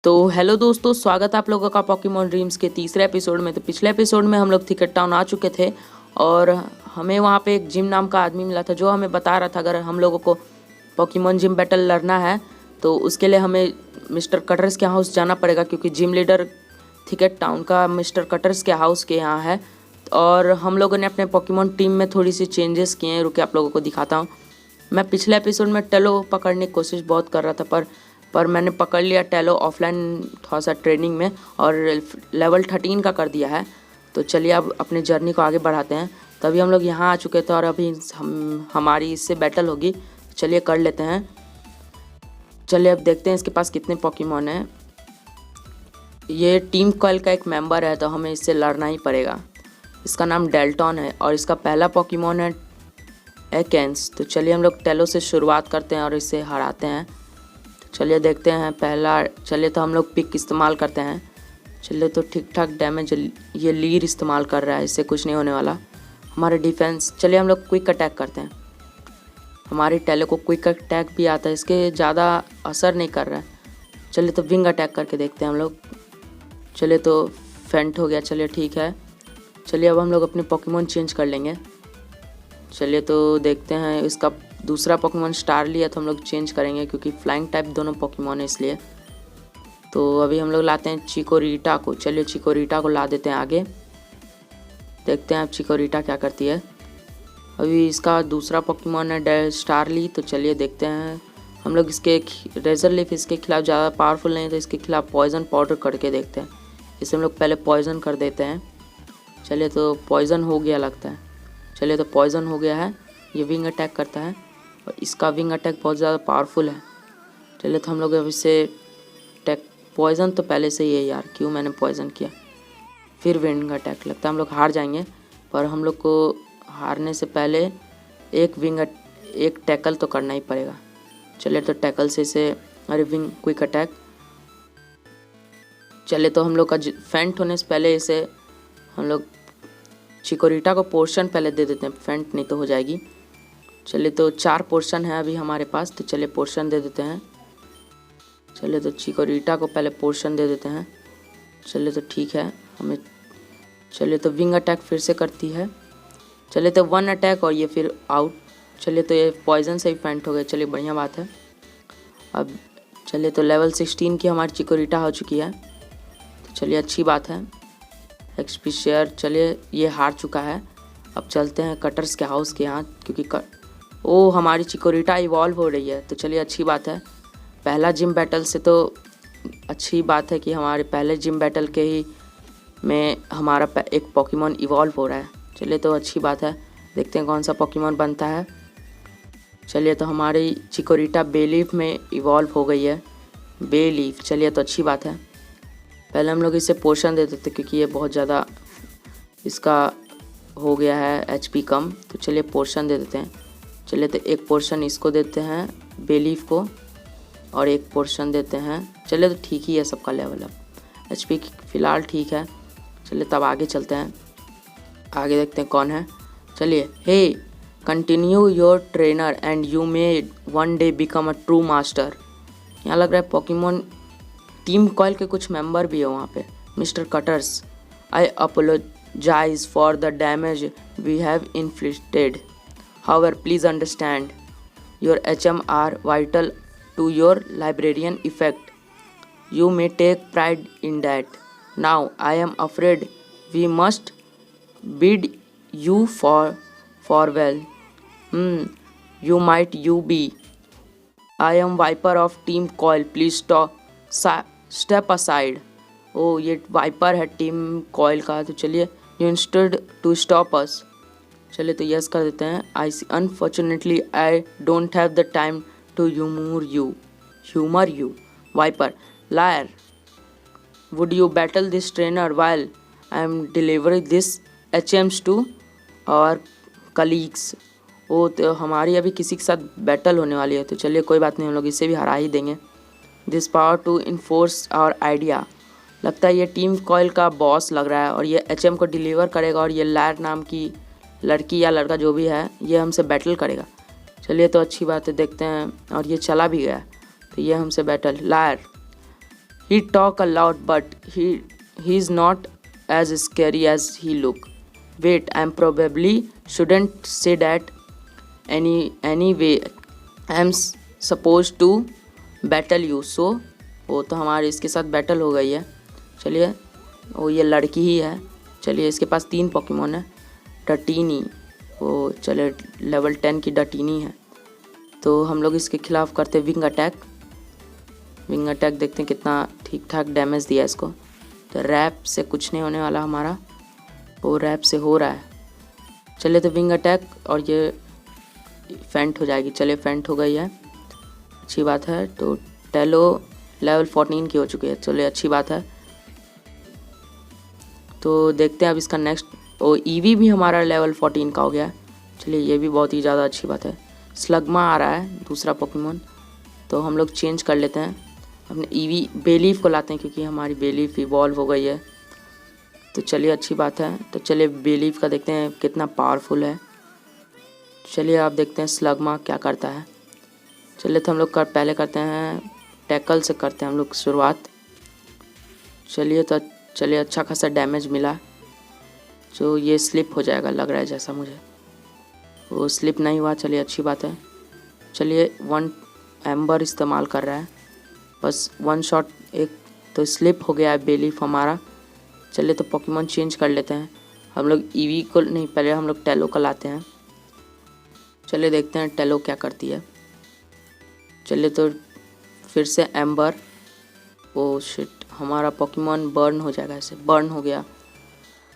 तो हेलो दोस्तों, स्वागत है आप लोगों का पोकेमॉन ड्रीम्स के तीसरे एपिसोड में। तो पिछले एपिसोड में हम लोग थिकेट टाउन आ चुके थे और हमें वहाँ पे एक जिम नाम का आदमी मिला था जो हमें बता रहा था अगर हम लोगों को पोकेमॉन जिम बैटल लड़ना है तो उसके लिए हमें मिस्टर कटर्स के हाउस जाना पड़ेगा, क्योंकि जिम लीडर थिकेट टाउन का मिस्टर कटर्स के हाउस के यहाँ है। और हम लोगों ने अपने पोकेमॉन टीम में थोड़ी सी चेंजेस किए हैं, रुके आप लोगों को दिखाता हूँ। मैं पिछले एपिसोड में टेलो पकड़ने की कोशिश बहुत कर रहा था, पर मैंने पकड़ लिया टेलो ऑफलाइन थोड़ा सा ट्रेनिंग में और लेवल 13 का कर दिया है। तो चलिए अब अपने जर्नी को आगे बढ़ाते हैं। तभी हम लोग यहाँ आ चुके थे और अभी हमारी इससे बैटल होगी। चलिए कर लेते हैं। चलिए अब देखते हैं इसके पास कितने पोकेमॉन हैं। ये टीम कॉयल का एक मेंबर है तो हमें इससे लड़ना ही पड़ेगा। इसका नाम डेल्टॉन है और इसका पहला पोकेमॉन है एकेंस। तो चलिए हम लोग टेलो से शुरुआत करते हैं और इसे हराते हैं। चलिए देखते हैं पहला। चलिए तो हम लोग पिक इस्तेमाल करते हैं। चलिए तो ठीक ठाक डैमेज ये लीर इस्तेमाल कर रहा है, इससे कुछ नहीं होने वाला। हमारे डिफेंस, चलिए हम लोग क्विक अटैक करते हैं। हमारी टेलो को क्विक अटैक भी आता है, इसके ज़्यादा असर नहीं कर रहा है। चलिए तो विंग अटैक करके देखते हैं हम लोग। चलिए तो फेंट हो गया, चलिए ठीक है। चलिए अब हम लोग अपने पोकेमॉन चेंज कर लेंगे। चलिए तो देखते हैं, इसका दूसरा पोकेमॉन स्टार लिया तो हम लोग चेंज करेंगे क्योंकि फ्लाइंग टाइप दोनों पोकेमॉन है इसलिए। तो अभी हम लोग लाते हैं चिकोरीटा को। चलिए चिकोरीटा को ला देते हैं आगे, देखते हैं अब चिकोरीटा क्या करती है। अभी इसका दूसरा पोकेमॉन है स्टारली। तो चलिए देखते हैं हम लोग इसके रेजर लीफ इसके खिलाफ ज़्यादा पावरफुल नहीं है तो इसके खिलाफ पॉइजन पाउडर करके देखते हैं। इसे हम लोग पहले पॉइजन कर देते हैं। चलिए तो पॉइजन हो गया लगता है। चलिए तो पॉइजन हो गया है। ये विंग अटैक करता है और इसका विंग अटैक बहुत ज़्यादा पावरफुल है। चलिए तो हम लोग अब इसे पॉइजन तो पहले से ही है यार, क्यों मैंने पॉइजन किया। फिर विंग अटैक, लगता है हम लोग हार जाएंगे। पर हम लोग को हारने से पहले एक टैकल तो करना ही पड़ेगा। चलिए तो टैकल से इसे, अरे विंग क्विक अटैक। चलिए तो हम लोग का फेंट होने से पहले इसे हम लोग चिकोरीटा को पोर्शन पहले दे देते हैं, फेंट नहीं तो हो जाएगी। चलिए तो 4 पोर्शन है अभी हमारे पास, तो चलिए पोर्शन दे देते हैं। चलिए तो चिकोरीटा को पहले पोर्शन दे देते हैं। चलिए तो ठीक है हमें। चलिए तो विंग अटैक फिर से करती है। चलिए तो 1 अटैक और ये फिर आउट। चलिए तो ये पॉइजन से ही फेंट हो गया, चलिए बढ़िया बात है। अब चलिए तो लेवल 16 की हमारी चिकोरीटा हो चुकी है, तो चलिए अच्छी बात है। एक्सपी शेयर, चलिए ये हार चुका है। अब चलते हैं कटर्स के हाउस के यहाँ, क्योंकि हमारी चिकोरीटा इवॉल्व हो रही है। तो चलिए अच्छी बात है। पहला जिम बैटल से तो अच्छी बात है कि हमारे पहले जिम बैटल के ही में हमारा एक पोकेमॉन इवॉल्व हो रहा है। चलिए तो अच्छी बात है, देखते हैं कौन सा पोकेमॉन बनता है। चलिए तो हमारी चिकोरीटा बेलीफ में इवॉल्व हो गई है, बेलीफ। चलिए तो अच्छी बात है। पहले हम लोग इसे पोर्शन दे देते क्योंकि ये बहुत ज़्यादा इसका हो गया है एचपी कम। तो चलिए पोर्शन दे देते हैं। चलिए तो एक पोर्शन इसको देते हैं बेलीफ को और एक पोर्शन देते हैं। चलिए तो ठीक ही है सबका लेवल, अब एचपी फ़िलहाल ठीक है। चलिए तब आगे चलते हैं, आगे देखते हैं कौन है। चलिए, hey continue your trainer and you may one day become a true master. यहाँ लग रहा है पोकेमॉन टीम कॉयल के कुछ मेंबर भी है वहाँ पे। Mister Cutters, I apologize for the damage we have inflicted. However please understand your HM are vital to your librarian effect. You may take pride in that. Now I am afraid we must bid you farewell. You might you be. I am Viper of Team Coil. Please step aside. ये viper है team coil का, तो चलिए you instead to stop us. चलिए तो yes कर देते हैं। I see unfortunately I don't have the time to humor you, Viper. Liar. Would you battle this trainer while I am delivering this HMs to our colleagues? तो हमारी अभी किसी के साथ बैटल होने वाली है, तो चलिए कोई बात नहीं, हम लोग इसे भी हरा ही देंगे। This power to enforce our idea. लगता है ये टीम कॉयल का बॉस लग रहा है और ये HM को डिलीवर करेगा और ये लायर नाम की लड़की या लड़का जो भी है ये हमसे बैटल करेगा। चलिए तो अच्छी बात है, देखते हैं। और ये चला भी गया, तो ये हमसे battle. Liar, He talk a lot, but he is not as scary as he look. Wait, I'm probably shouldn't say that anyway. I'm supposed to battle you, so वो तो हमारे इसके साथ बैटल हो गई है। चलिए, वो ये लड़की ही है। चलिए, इसके पास 3 पोकेमोन है। डटीनी, वो चले लेवल 10 की डटीनी है। तो हम लोग इसके खिलाफ करते विंग अटैक। विंग अटैक देखते हैं कितना ठीक ठाक डैमेज दिया इसको। तो रैप से कुछ नहीं होने वाला हमारा, वो रैप से हो रहा है। चलिए, तो विंग अटैक और ये फेंट हो जाएगी। चलिए, फेंट हो गई है, अच्छी बात है। तो टेलो लेवल 14 की हो चुकी है। चलिए, अच्छी बात है। तो देखते हैं अब इसका नेक्स्ट। ओ ईवी भी हमारा लेवल 14 का हो गया है। चलिए, ये भी बहुत ही ज़्यादा अच्छी बात है। स्लग्मा आ रहा है दूसरा पोकेमोन, तो हम लोग चेंज कर लेते हैं। अपने ईवी बेलीफ को लाते हैं, क्योंकि हमारी बेलीफ इवॉल्व हो गई है। तो चलिए, अच्छी बात है। तो चलिए, बेलीफ का देखते हैं कितना पावरफुल है। चलिए, आप देखते हैं स्लग्मा क्या करता है। चलिए, तो हम लोग पहले करते हैं टैकल से करते हैं हम लोग शुरुआत। चलिए, तो चलिए, अच्छा खासा डैमेज मिला। जो ये स्लिप हो जाएगा लग रहा है, जैसा मुझे। वो स्लिप नहीं हुआ। चलिए, अच्छी बात है। चलिए, 1 एम्बर इस्तेमाल कर रहा है, बस 1 शॉट एक तो स्लिप हो गया है बेलीफ हमारा। चलिए, तो पोकेमोन चेंज कर लेते हैं हम लोग। ईवी को नहीं, पहले हम लोग टेलो को लाते हैं। चलिए, देखते हैं टेलो क्या करती है। चलिए, तो फिर से एम्बर। ओ शिट, हमारा पोकेमोन बर्न हो जाएगा, ऐसे बर्न हो गया।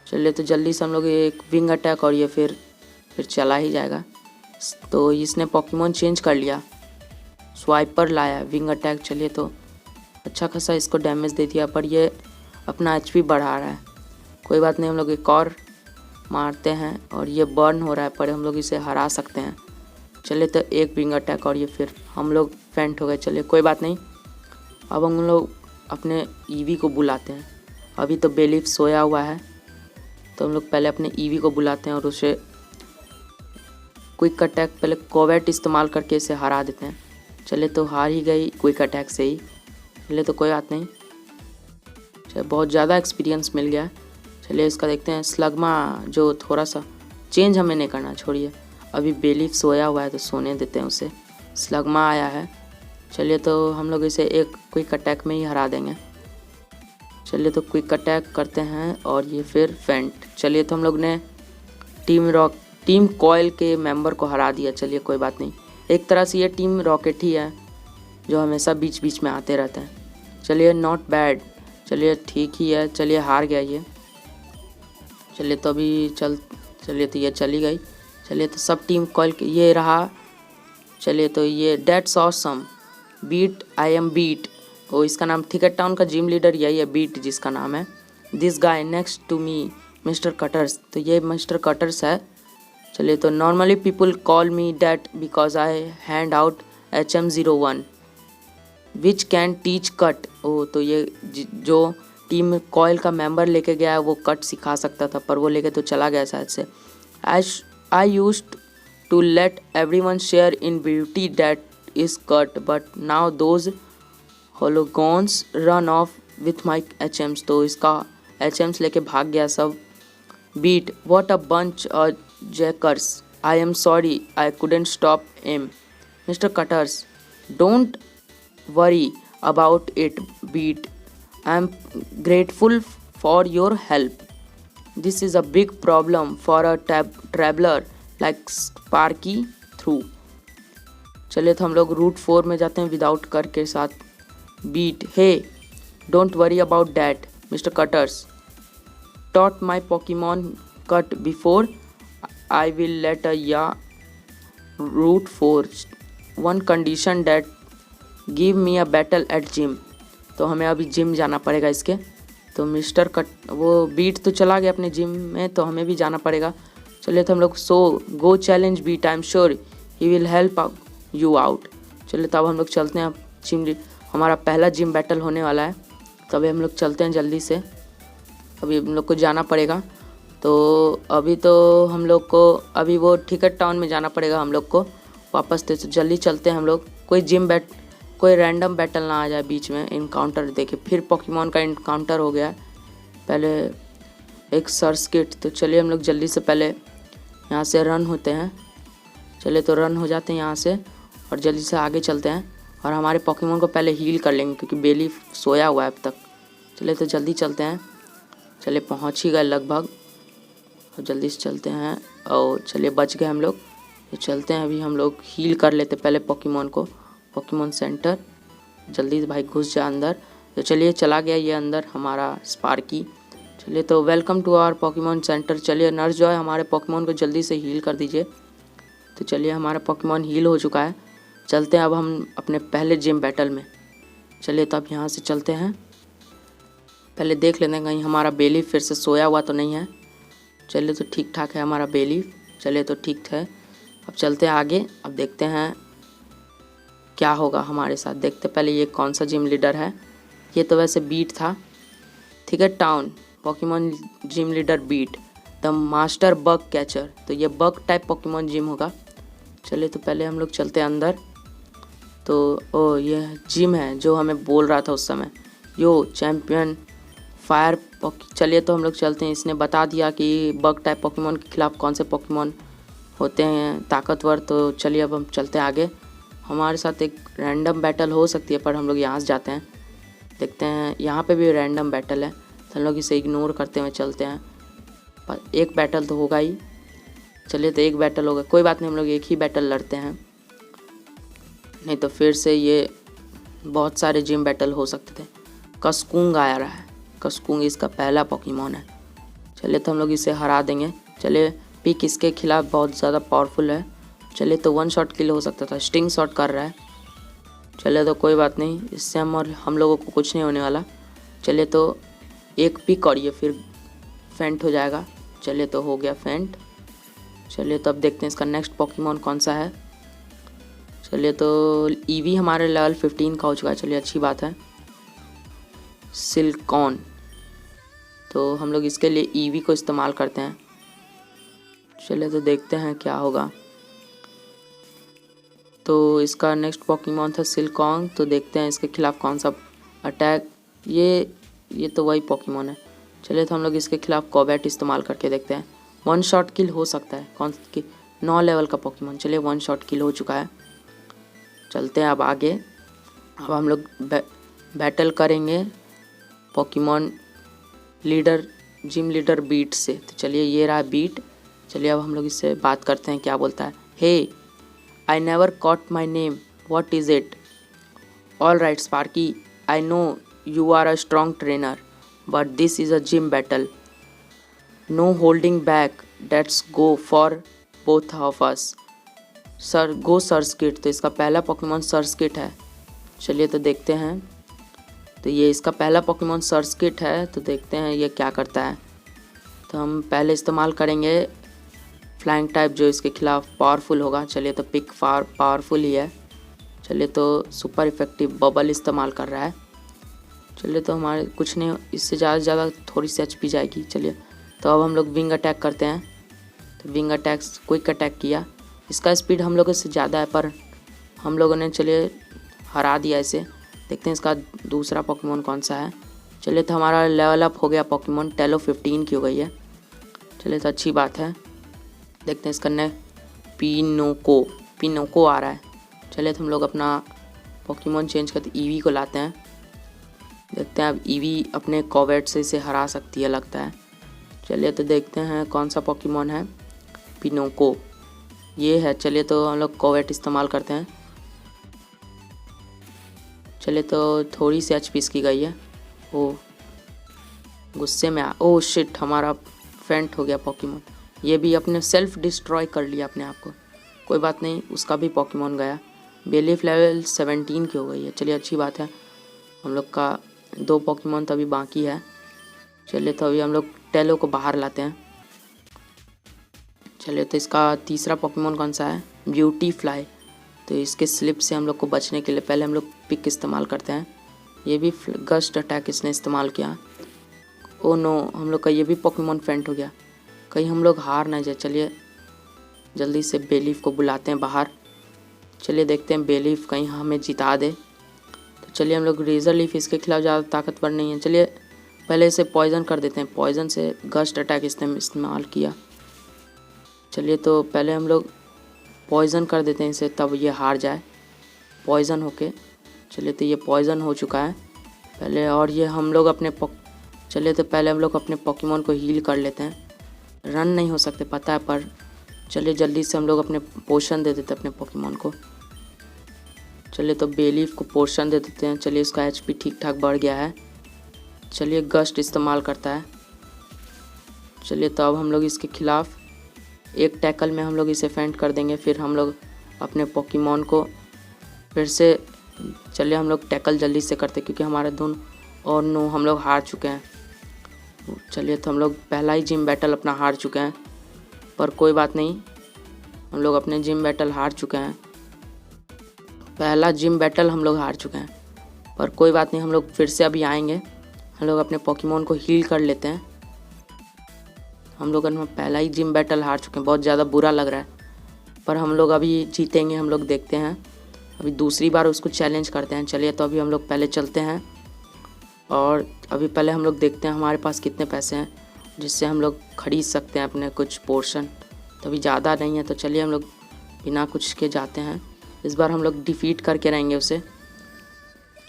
चलिए, तो जल्दी से हम लोग एक विंग अटैक और ये फिर चला ही जाएगा। तो इसने पोकेमोन चेंज कर लिया, स्वाइपर लाया, विंग अटैक। चलिए, तो अच्छा खासा इसको डैमेज दे दिया, पर ये अपना HP बढ़ा रहा है। कोई बात नहीं, हम लोग एक और मारते हैं और ये बर्न हो रहा है, पर हम लोग इसे हरा सकते हैं। चलिए, तो एक विंग अटैक और ये फिर हम लोग फेंट हो गए। चलिए, कोई बात नहीं। अब हम लोग अपने ईवी को बुलाते हैं। अभी तो बेलीफ सोया हुआ है, तो हम लोग पहले अपने ईवी को बुलाते हैं और उसे क्विक अटैक, पहले कोवेट इस्तेमाल करके इसे हरा देते हैं। चलिए, तो हार ही गई क्विक अटैक से ही। चलिए, तो कोई बात नहीं। चलिए, बहुत ज़्यादा एक्सपीरियंस मिल गया। चलिए, इसका देखते हैं स्लग्मा, जो थोड़ा सा चेंज हमें नहीं करना, छोड़िए। अभी बेलीफ सोया हुआ है, तो सोने देते हैं उसे। स्लग्मा आया है। चलिए, तो हम लोग इसे एक क्विक अटैक में ही हरा देंगे। चलिए, तो क्विक अटैक करते हैं और ये फिर फेंट। चलिए, तो हम लोग ने टीम कॉयल के मेंबर को हरा दिया। चलिए, कोई बात नहीं। एक तरह से ये टीम रॉकेट ही है, जो हमेशा बीच बीच में आते रहते हैं। चलिए, नॉट बैड। चलिए, ठीक ही है। चलिए, हार गया ये। चलिए, तो अभी चलिए, तो ये चली गई। चलिए, तो सब टीम कॉयल के ये रहा। चलिए, तो ये that's awesome Beat, I am Beat. वो इसका नाम थिकेट टाउन का जिम लीडर यही है, बीट जिसका नाम है। This guy next to me mister Cutters. तो ये मिस्टर कटर्स है। चलिए, तो normally people call me that because I hand out HM01 which can teach cut. Oh, तो ये जो टीम कॉयल का मेंबर लेके गया है, वो कट सिखा सकता था, पर वो लेके तो चला गया शायद से। I used to let everyone share in beauty that is cut, but now those hooligans run off with my HMs। तो इसका HMs लेके भाग गया सब। Beat, what a bunch of jackers, I am sorry I couldn't stop him. Mister Cutters, don't worry about it Beat, I am grateful for your help. This is a big problem for a traveller like Sparky through. चलिए, तो हम लोग root 4 में जाते हैं without कर के साथ। Beat, hey don't worry about that mister Cutters, taught my Pokemon cut before I will let a root 4 one condition that give me a battle at gym। तो हमें अभी जिम जाना पड़ेगा इसके। तो मिस्टर कट वो बीट तो चला गया अपने जिम में, तो हमें भी जाना पड़ेगा। चलिए, तो हम लोग go challenge Beat, I am sure he will help you out. चलिए, तो अब हम लोग चलते हैं। जिम हमारा पहला जिम बैटल होने वाला है, तभी हम लोग चलते हैं जल्दी से। अभी हम लोग को जाना पड़ेगा। तो अभी तो हम लोग को अभी वो टिकट टाउन में जाना पड़ेगा हम लोग को वापस। तो जल्दी चलते हैं हम लोग। कोई जिम कोई रैंडम बैटल ना आ जाए बीच में। इनकाउंटर देखिए, फिर पोकेमॉन का इनकाउंटर हो गया। पहले एक सर्च किट, तो चलिए हम लोग जल्दी से पहले यहाँ से रन होते हैं। चलिए तो रन हो जाते हैं यहाँ से और जल्दी से आगे चलते हैं और हमारे पोकेमॉन को पहले हील कर लेंगे क्योंकि बेली सोया हुआ है अब तक। चलिए तो जल्दी चलते हैं। चलिए पहुँच ही गए लगभग और जल्दी से चलते हैं और चलिए बच गए हम लोग। तो चलते हैं अभी हम लोग हील कर लेते पहले पोकेमॉन को। पोकेमॉन सेंटर, जल्दी से भाई घुस जा अंदर। तो चलिए चला गया ये अंदर हमारा स्पार्की। चलिए तो welcome to our Pokemon centre. चलिए नर्स जो है हमारे पोकेमॉन को जल्दी से हील कर दीजिए। तो चलिए हमारा पोकेमॉन हील हो चुका है। चलते हैं अब हम अपने पहले जिम बैटल में। चलिए तो अब यहाँ से चलते हैं, पहले देख लेते हैं कहीं हमारा बेलीफ फिर से सोया हुआ तो नहीं है। चलिए तो ठीक ठाक है हमारा बेलीफ। चलिए तो ठीक है, अब चलते हैं आगे। अब देखते हैं क्या होगा हमारे साथ। देखते पहले ये कौन सा जिम लीडर है। ये तो वैसे बीट था, ठीक है। Town Pokemon gym leader beat the master bug catcher. तो ये बग टाइप पोकेमॉन जिम होगा। चलिए तो पहले हम लोग चलते हैं अंदर। तो ओ ये जिम है जो हमें बोल रहा था उस समय, यो चैम्पियन फायर चलिए तो हम लोग चलते हैं। इसने बता दिया कि बग टाइप पोकेमॉन के खिलाफ कौन से पोकेमॉन होते हैं ताकतवर। तो चलिए अब हम चलते हैं आगे। हमारे साथ एक रैंडम बैटल हो सकती है पर हम लोग यहाँ से जाते हैं। देखते हैं यहाँ पे भी रैंडम बैटल है तो हम लोग इसे इग्नोर करते हुए चलते हैं। पर एक बैटल तो होगा ही। चलिए तो एक बैटल होगा, कोई बात नहीं, हम लोग एक ही बैटल लड़ते हैं, नहीं तो फिर से ये बहुत सारे जिम बैटल हो सकते थे। कस्कूंग आ रहा है, कस्कूंग इसका पहला पोकेमॉन है। चलिए तो हम लोग इसे हरा देंगे। चलिए पिक इसके खिलाफ बहुत ज़्यादा पावरफुल है। चलिए तो 1 शॉट किल हो सकता था, स्टिंग शॉट कर रहा है। चलिए तो कोई बात नहीं, इससे हम लोगों को कुछ नहीं होने वाला। चलिए तो एक पिक और ये फिर फेंट हो जाएगा। चलिए तो हो गया फेंट। चलिए तो अब देखते हैं इसका नेक्स्ट पोकेमॉन कौन सा है। चलिए तो ईवी हमारे लेवल 15 का हो चुका है। चलिए अच्छी बात है। सिल्कॉन, तो हम लोग इसके लिए ईवी को इस्तेमाल करते हैं। चलिए तो देखते हैं क्या होगा। तो इसका नेक्स्ट पोकेमॉन था सिल्कॉन। तो देखते हैं इसके खिलाफ कौन सा अटैक। ये तो वही पोकेमॉन है। चलिए तो हम लोग इसके खिलाफ कॉबैट इस्तेमाल करके देखते हैं। 1 शॉट किल हो सकता है। कौन की 9 लेवल का पोकेमॉन। चलिए 1 शॉट किल हो चुका है। चलते हैं अब आगे। अब हम लोग बैटल करेंगे Pokemon leader gym leader beat से। तो चलिए ये रहा बीट। चलिए अब हम लोग इससे बात करते हैं क्या बोलता है। हे I never caught my name. What is it? All right, Sparky. I know you are a strong trainer, but this is a gym battle. No holding back. Let's go for both of us. Sir, go Surskit. तो इसका पहला Pokemon सर्स्किट है। चलिए तो देखते हैं। तो ये इसका पहला पोकेमॉन सर्स्किट है। तो देखते हैं ये क्या करता है। तो हम पहले इस्तेमाल करेंगे फ्लाइंग टाइप जो इसके खिलाफ पावरफुल होगा। चलिए तो पिक पावरफुल ही है। चलिए तो सुपर इफेक्टिव बबल इस्तेमाल कर रहा है। चलिए तो हमारे कुछ नहीं, इससे ज़्यादा से ज़्यादा थोड़ी सी HP जाएगी। चलिए तो अब हम लोग विंग अटैक करते हैं। तो विंग अटैक क्विक अटैक किया। इसका स्पीड हम लोगों से ज़्यादा है पर हम लोगों ने चलिए हरा दिया इसे। देखते हैं इसका दूसरा पोकेमॉन कौन सा है। चलिए तो हमारा लेवल अप हो गया पोकेमॉन, टेलो 15 की हो गई है। चलिए तो अच्छी बात है। देखते हैं इसका पिनोको आ रहा है। चलिए तो हम लोग अपना पोकेमॉन चेंज करते ईवी को लाते हैं। देखते हैं अब ईवी अपने कॉबैट से इसे हरा सकती है लगता है। चलिए तो देखते हैं कौन सा पोकेमॉन है। पिनोको ये है। चलिए तो हम लोग कॉबैट इस्तेमाल करते हैं। चलिए तो थोड़ी सी HP इसकी गई है। ओ गुस्से में ओ शिट, हमारा फेंट हो गया पोकेमॉन। ये भी अपने सेल्फ डिस्ट्रॉय कर लिया अपने आप को। कोई बात नहीं, उसका भी पोकेमॉन गया। बेलीफ लेवल 17 की हो गई है। चलिए अच्छी बात है। हम लोग का 2 पोकेमॉन तो अभी बाकी है। चलिए तो अभी हम लोग टेलो को बाहर लाते हैं। चलिए तो इसका तीसरा पोकेमॉन कौन सा है। Beauty fly. तो इसके स्लिप से हम लोग को बचने के लिए पहले हम लोग पिक इस्तेमाल करते हैं। ये भी गस्ट अटैक इसने इस्तेमाल किया। ओ नो, हम लोग का ये भी पोकेमॉन फेंट हो गया। कहीं हम लोग हार ना जाए। चलिए जल्दी से बेलीफ को बुलाते हैं बाहर। चलिए देखते हैं बेलीफ कहीं हमें जिता दे। चलिए हम लोग रेजर लीफ इसके खिलाफ ज़्यादा ताकतवर नहीं है। चलिए पहले इसे पॉइज़न कर देते हैं। पॉइज़न से गस्ट अटैक इस्तेमाल किया। चलिए तो पहले हम लोग पॉइज़न कर देते हैं इसे, तब ये हार जाए पॉइज़न होके। चलिए तो ये पॉइज़न हो चुका है पहले, और ये हम लोग चलिए तो पहले हम लोग अपने पोकेमॉन को हील कर लेते हैं। रन नहीं हो सकते पता है, पर चलिए जल्दी से हम लोग अपने पोशन दे देते हैं अपने पोकेमॉन को। चलिए तो बेलीफ को पोशन दे देते हैं। चलिए इसका एचपी ठीक ठाक बढ़ गया है। चलिए गस्ट इस्तेमाल करता है। चलिए तो अब हम लोग इसके खिलाफ एक टैकल में हम लोग इसे फेंट कर देंगे। फिर हम लोग अपने पोकेमॉन को फिर से, चलिए हम लोग टैकल जल्दी से करते क्योंकि हमारे दोनों और नो हम लोग हार चुके हैं। चलिए तो हम लोग पहला ही जिम बैटल अपना हार चुके हैं, पर कोई बात नहीं, हम लोग अपने जिम बैटल हार चुके हैं। पहला जिम बैटल हम लोग हार चुके हैं, पर कोई बात नहीं, हम लोग फिर से अभी आएंगे। हम लोग अपने पोकेमॉन को हील कर लेते हैं। हम लोग पहला ही जिम बैटल हार चुके हैं, बहुत ज़्यादा बुरा लग रहा है, पर हम लोग अभी जीतेंगे। हम लोग देखते हैं, अभी दूसरी बार उसको चैलेंज करते हैं। चलिए तो अभी हम लोग पहले चलते हैं और अभी पहले हम लोग देखते हैं हमारे पास कितने पैसे हैं जिससे हम लोग खरीद सकते हैं अपने कुछ पोर्शन। तो अभी ज़्यादा नहीं है, तो चलिए हम लोग बिना कुछ के जाते हैं। इस बार हम लोग डिफ़ीट करके रहेंगे उसे।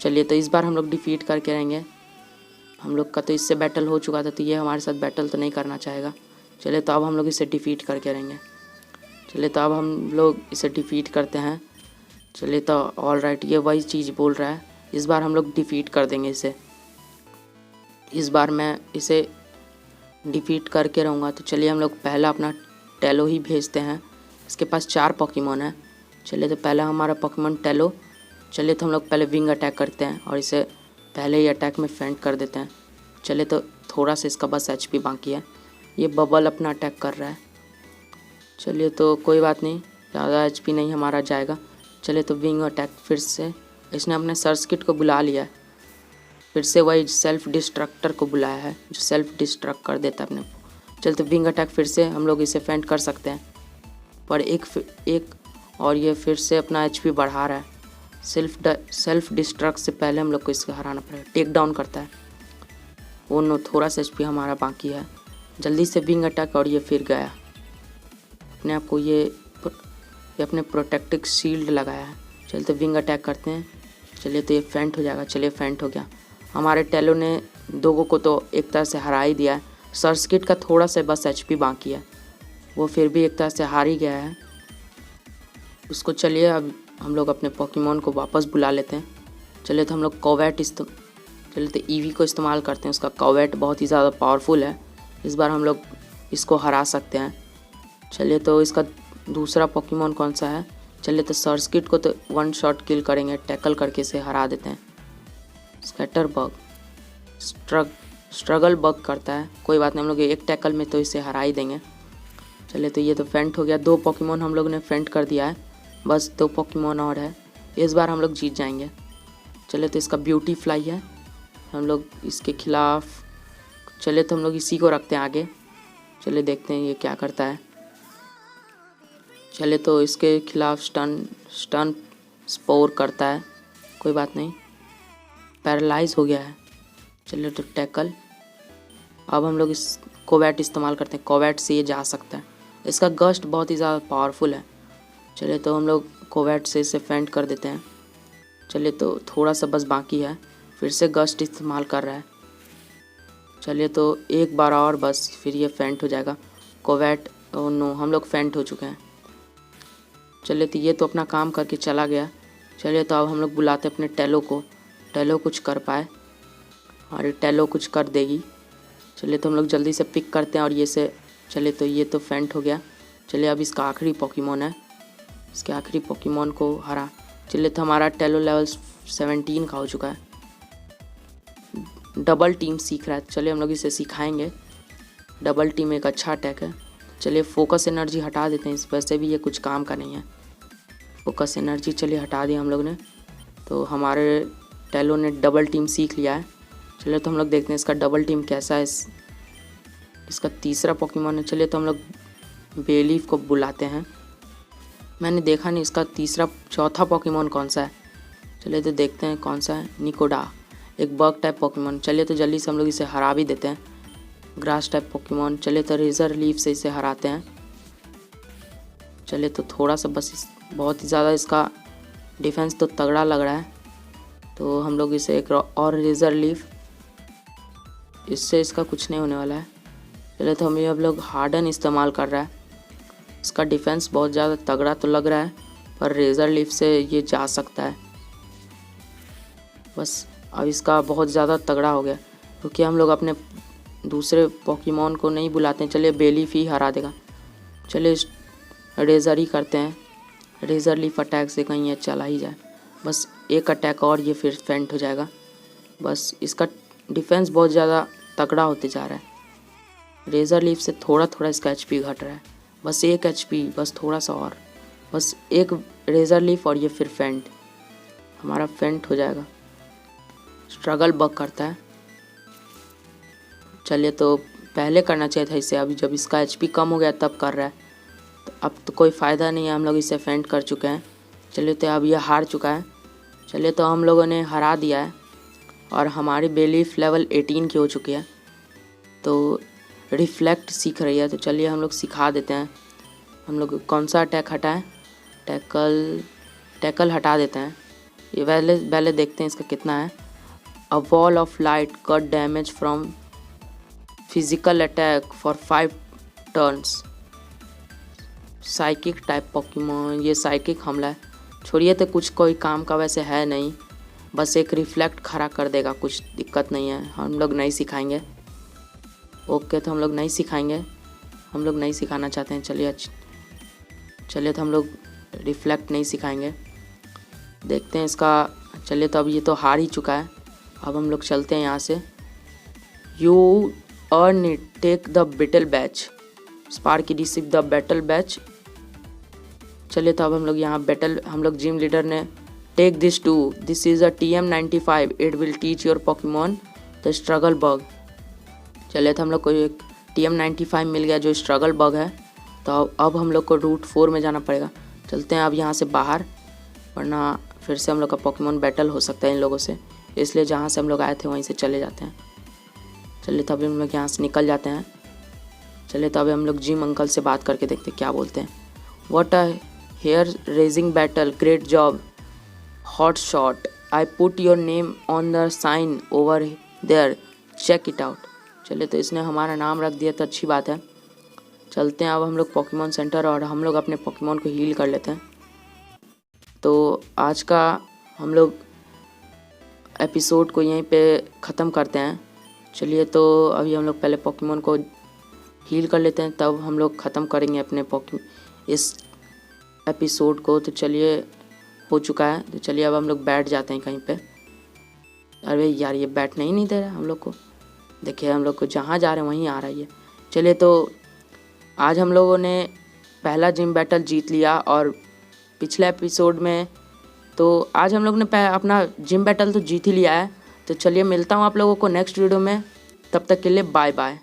चलिए तो इस बार हम लोग डिफ़ीट करके रहेंगे। हम लोग का तो इससे बैटल हो चुका था, तो ये हमारे साथ बैटल तो नहीं करना चाहेगा। चलिए तो अब हम लोग इसे डिफ़ीट करके रहेंगे। चलिए तो अब हम लोग इसे डिफ़ीट करते हैं। चलिए तो ऑल राइट, ये वही चीज़ बोल रहा है। इस बार हम लोग डिफ़ीट कर देंगे इसे। इस बार मैं इसे डिफ़ीट करके रहूँगा। तो चलिए हम लोग पहला अपना टेलो ही भेजते हैं। इसके पास 4 पोकेमॉन है। चलिए तो पहला हमारा पोकेमॉन टेलो। चलिए तो हम लोग पहले विंग अटैक करते हैं और इसे पहले ही अटैक में फेंट कर देते हैं। चलिए तो थोड़ा सा इसका बस एचपी बाकी है। ये बबल अपना अटैक कर रहा है। चलिए तो कोई बात नहीं, ज़्यादा एचपी नहीं हमारा जाएगा। चलिए तो विंग अटैक फिर से, इसने अपने सर्स्किट को बुला लिया है। फिर से वही सेल्फ डिस्ट्रक्टर को बुलाया है जो सेल्फ डिस्ट्रक्ट कर देता है अपने को। चलिए तो विंग अटैक फिर से हम लोग इसे फेंट कर सकते हैं, पर एक और ये फिर से अपना एचपी बढ़ा रहा है। सेल्फ डिस्ट्रक्ट से पहले हम लोग को इसको हराना पड़ेगा। टेक डाउन करता है वो। नो, थोड़ा सा एचपी हमारा बाकी है। जल्दी से विंग अटैक, और ये फिर गया अपने आप को। ये अपने प्रोटेक्टिव शील्ड लगाया है। चलिए तो विंग अटैक करते हैं। चलिए तो ये फेंट हो जाएगा। चलिए फेंट हो गया। हमारे टेलो ने दोगों को तो एक तरह से हरा ही दिया है। सर्स्किट का थोड़ा सा बस एचपी बाकी है, वो फिर भी एक तरह से हार ही गया है उसको। चलिए अब हम लोग अपने पोकेमॉन को वापस बुला लेते हैं। चलिए तो हम लोग चलिए तो ईवी को इस्तेमाल करते हैं। उसका कॉवेट बहुत ही ज़्यादा पावरफुल है। इस बार हम लोग इसको हरा सकते हैं। चलिए तो इसका दूसरा पोकेमॉन कौन सा है? चलिए तो सर्स्किट को तो 1 शॉट किल करेंगे, टैकल करके इसे हरा देते हैं। स्कैटर बग स्ट्रगल बग करता है, कोई बात नहीं, हम लोग एक टैकल में तो इसे हरा ही देंगे। चलिए तो ये तो फेंट हो गया। 2 पोकेमॉन हम लोग ने फेंट कर दिया है, बस 2 पोकेमॉन और है। इस बार हम लोग जीत जाएंगे। चलिए तो इसका ब्यूटी फ्लाई है, हम लोग इसके खिलाफ। चलिए तो हम लोग इसी को रखते हैं आगे। चलिए देखते हैं ये क्या करता है। चलिए तो इसके खिलाफ स्टन स्पोर करता है, कोई बात नहीं, पैरालाइज हो गया है। चलिए तो टैकल। अब हम लोग इस कोवैट इस्तेमाल करते हैं। कोवैट से ये जा सकता है। इसका गस्ट बहुत ही ज़्यादा पावरफुल है। चलिए तो हम लोग कोवैट से इसे फेंट कर देते हैं। चलिए तो थोड़ा सा बस बाकी है, फिर से गस्ट इस्तेमाल कर रहा है। चलिए तो एक बार और बस, फिर ये फेंट हो जाएगा। कोवैट, ओह नो, हम लोग फेंट हो चुके हैं। चलिए तो ये तो अपना काम करके चला गया। चलिए तो अब हम लोग बुलाते अपने टेलो को, टेलो कुछ कर पाए, और ये टेलो कुछ कर देगी। चलिए तो हम लोग जल्दी से पिक करते हैं और ये से। चलिए तो ये तो फेंट हो गया। चलिए अब इसका आखिरी पोकेमॉन है, इसके आखिरी पोकेमॉन को हरा। चलिए तो हमारा टेलो लेवल 17 का हो चुका है। डबल टीम सीख रहा है, चलिए हम लोग इसे सिखाएंगे। डबल टीम एक अच्छा अटैक है। चलिए फोकस एनर्जी हटा देते हैं, इस वजह से भी ये कुछ काम का नहीं है। फोकस एनर्जी चलिए हटा दिया हम लोग ने, तो हमारे टेलो ने डबल टीम सीख लिया है। चलिए तो हम लोग देखते हैं इसका डबल टीम कैसा है। इसका तीसरा पोकेमॉन है। चलिए तो हम लोग बेलीफ को बुलाते हैं। मैंने देखा नहीं इसका चौथा पोकेमॉन कौन सा है। चलिए तो देखते हैं कौन सा है। निकोडा, एक बग टाइप पोकेमोन। चलिए तो जल्दी से हम लोग इसे हरा भी देते हैं। Grass type Pokemon. चलिए तो रेजर लीफ से इसे हराते हैं। चलिए तो थोड़ा सा बस बहुत ही ज़्यादा इसका डिफेंस तो तगड़ा लग रहा है, तो हम लोग इसे एक और रेजर लीफ, इससे इसका कुछ नहीं होने वाला है। चलिए तो हम ये अब लोग हार्डन इस्तेमाल कर रहा है। इसका डिफेंस बहुत ज़्यादा तगड़ा तो लग रहा है, पर रेजर लीफ से ये जा सकता है। बस अब इसका बहुत ज़्यादा तगड़ा हो गया, क्योंकि हम लोग अपने दूसरे पोकेमोन को नहीं बुलाते हैं। चलिए बेलीफ ही हरा देगा। चलिए रेजर ही करते हैं। रेजर लीफ अटैक से कहीं ये चला ही जाए। बस एक अटैक और ये फिर फेंट हो जाएगा। बस इसका डिफेंस बहुत ज़्यादा तगड़ा होते जा रहा है। रेजर लीफ से थोड़ा थोड़ा इसका एचपी घट रहा है। बस एक एचपी, बस थोड़ा सा और, बस एक रेजर लीफ और ये फिर फेंट, हमारा फेंट हो जाएगा। स्ट्रगल बग करता है। चलिए तो पहले करना चाहिए था इसे, अभी जब इसका एचपी कम हो गया तब कर रहा है, तो अब तो कोई फ़ायदा नहीं है, हम लोग इसे फेंट कर चुके हैं। चलिए तो अब ये हार चुका है। चलिए तो हम लोगों ने हरा दिया है और हमारी बेलीफ लेवल 18 की हो चुकी है, तो रिफ्लेक्ट सीख रही है। तो चलिए हम लोग सिखा देते हैं। हम लोग कौन सा अटैक हटाएं? टैकल हटा देते हैं। ये पहले देखते हैं इसका कितना है। A wall of light cut damage from physical attack for 5 turns. Psychic type Pokemon, ये साइकिक हमला है। छोड़िए तो कुछ कोई काम का वैसे है नहीं, बस एक रिफ्लेक्ट खड़ा कर देगा, कुछ दिक्कत नहीं है। हम लोग नहीं सिखाएंगे। ओके, तो हम लोग नहीं सिखाएंगे, हम लोग नहीं सिखाना चाहते हैं। चलिए तो हम लोग रिफ्लेक्ट नहीं सिखाएंगे। देखते हैं इसका। चलिए तो अब ये तो हार ही चुका है। अब हम लोग चलते हैं यहाँ से। You earn it, take the battle badge, Sparky receive the battle badge. चलिए तो अब हम लोग यहाँ हम लोग जिम लीडर ने take this too, this is a TM95, it will teach your Pokemon the struggle bug. चलिए तो हम लोग को एक TM95 मिल गया जो स्ट्रगल बग है। तो अब हम लोग को रूट 4 में जाना पड़ेगा। चलते हैं अब यहाँ से बाहर, वरना फिर से हम लोग का पोकेमोन बैटल हो सकता है इन लोगों से, इसलिए जहाँ से हम लोग आए थे वहीं से चले जाते हैं। चलिए तो अभी हम लोग यहाँ से निकल जाते हैं। चलिए तो अभी हम लोग जिम अंकल से बात करके देखते क्या बोलते हैं। What a hair raising battle, great job, hot shot, I put your name on the sign over there, check it out. चलिए तो इसने हमारा नाम रख दिया तो अच्छी बात है। चलते हैं अब हम लोग पोकेमोन सेंटर और हम लोग अपने पोकेमोन को हील कर लेते हैं। तो आज का हम लोग एपिसोड को यहीं पे ख़त्म करते हैं। चलिए तो अभी हम लोग पहले पोकेमोन को हील कर लेते हैं, तब हम लोग ख़त्म करेंगे अपने इस एपिसोड को। तो चलिए हो चुका है, तो चलिए अब हम लोग बैठ जाते हैं कहीं पे। अरे यार ये बैठने ही नहीं दे रहा हम लोग को। देखिए हम लोग को जहाँ जा रहे हैं वहीं आ रही है। चलिए तो आज हम लोगों ने पहला जिम बैटल जीत लिया, और पिछले एपिसोड में तो आज हम लोग ने अपना जिम बैटल तो जीत ही लिया है। तो चलिए मिलता हूँ आप लोगों को नेक्स्ट वीडियो में, तब तक के लिए बाय बाय।